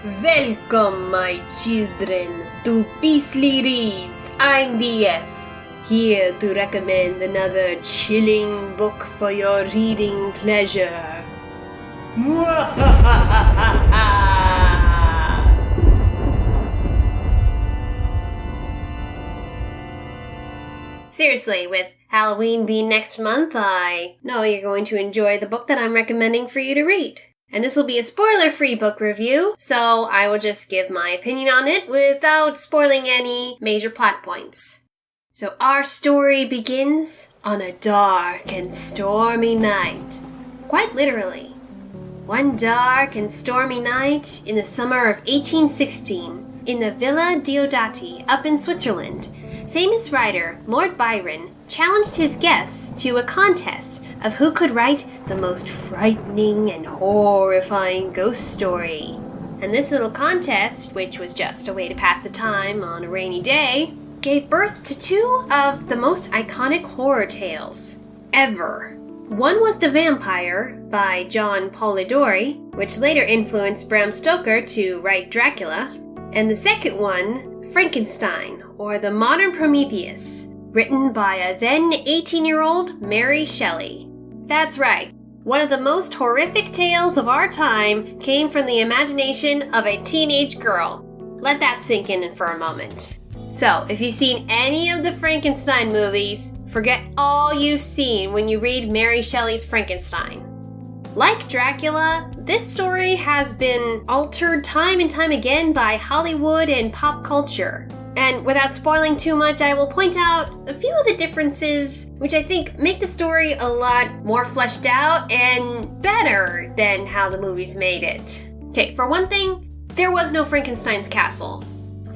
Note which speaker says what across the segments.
Speaker 1: Welcome, my children, to Beastly Reads. I'm the F, here to recommend another chilling book for your reading pleasure. Seriously, with Halloween being next month, I know you're going to enjoy the book that I'm recommending for you to read. And this will be a spoiler-free book review, so I will just give my opinion on it without spoiling any major plot points. So our story begins on a dark and stormy night. Quite literally. One dark and stormy night in the summer of 1816, in the Villa Diodati up in Switzerland, famous writer Lord Byron challenged his guests to a contest of who could write the most frightening and horrifying ghost story. And this little contest, which was just a way to pass the time on a rainy day, gave birth to two of the most iconic horror tales ever. One was The Vampire by John Polidori, which later influenced Bram Stoker to write Dracula, and the second one, Frankenstein, or The Modern Prometheus, written by a then 18-year-old Mary Shelley. That's right, one of the most horrific tales of our time came from the imagination of a teenage girl. Let that sink in for a moment. So, if you've seen any of the Frankenstein movies, forget all you've seen when you read Mary Shelley's Frankenstein. Like Dracula, this story has been altered time and time again by Hollywood and pop culture. And without spoiling too much, I will point out a few of the differences which I think make the story a lot more fleshed out and better than how the movies made it. Okay, for one thing, there was no Frankenstein's castle.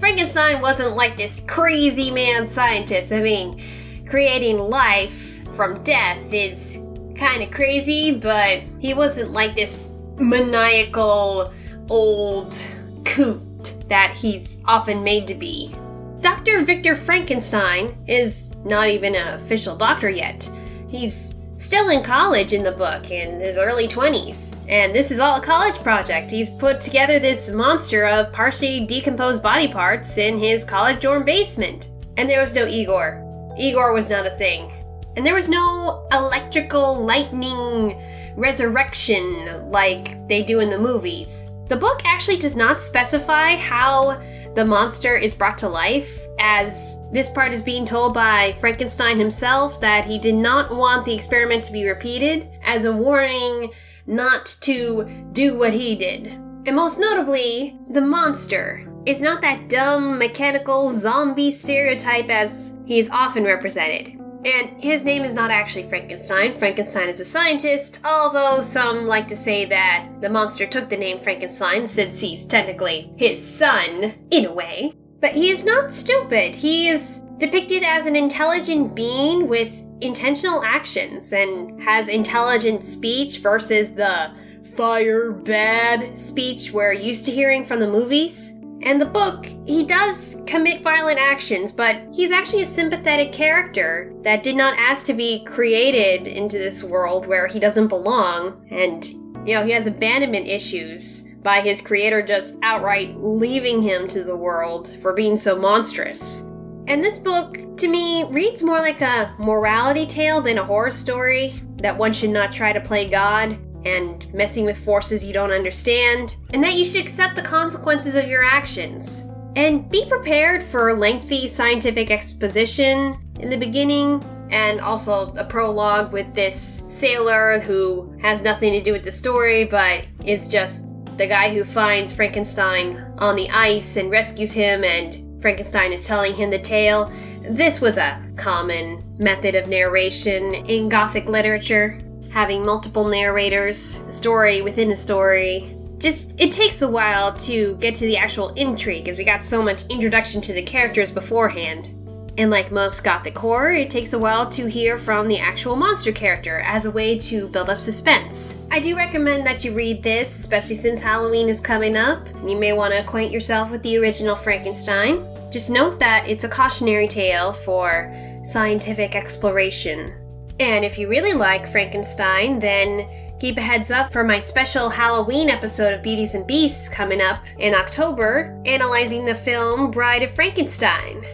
Speaker 1: Frankenstein wasn't like this crazy mad scientist. I mean, creating life from death is kind of crazy, but he wasn't like this maniacal old coot that he's often made to be. Dr. Victor Frankenstein is not even an official doctor yet. He's still in college in the book, in his early 20s. And this is all a college project. He's put together this monster of partially decomposed body parts in his college dorm basement. And there was no Igor. Igor was not a thing. And there was no electrical lightning resurrection like they do in the movies. The book actually does not specify how the monster is brought to life, as this part is being told by Frankenstein himself that he did not want the experiment to be repeated, as a warning not to do what he did. And most notably, the monster is not that dumb, mechanical zombie stereotype as he is often represented. And his name is not actually Frankenstein. Frankenstein is a scientist, although some like to say that the monster took the name Frankenstein since he's technically his son, in a way. But he is not stupid. He is depicted as an intelligent being with intentional actions and has intelligent speech versus the fire bad speech we're used to hearing from the movies. And the book, he does commit violent actions, but he's actually a sympathetic character that did not ask to be created into this world where he doesn't belong. And, he has abandonment issues by his creator just outright leaving him to the world for being so monstrous. And this book, to me, reads more like a morality tale than a horror story, that one should not try to play God and messing with forces you don't understand, and that you should accept the consequences of your actions. And be prepared for lengthy scientific exposition in the beginning, and also a prologue with this sailor who has nothing to do with the story, but is just the guy who finds Frankenstein on the ice and rescues him, and Frankenstein is telling him the tale. This was a common method of narration in Gothic literature. Having multiple narrators, a story within a story. Just, it takes a while to get to the actual intrigue, as we got so much introduction to the characters beforehand. And like most Gothic horror, it takes a while to hear from the actual monster character as a way to build up suspense. I do recommend that you read this, especially since Halloween is coming up, and you may want to acquaint yourself with the original Frankenstein. Just note that it's a cautionary tale for scientific exploration. And if you really like Frankenstein, then keep a heads up for my special Halloween episode of Beauties and Beasts coming up in October, analyzing the film Bride of Frankenstein,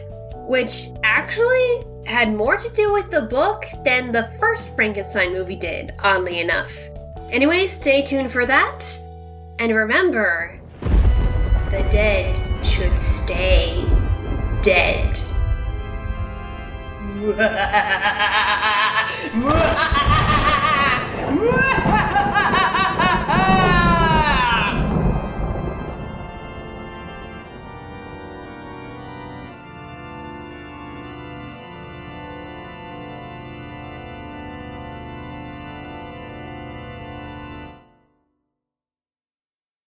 Speaker 1: which actually had more to do with the book than the first Frankenstein movie did, oddly enough. Anyway, stay tuned for that. And remember, the dead should stay dead.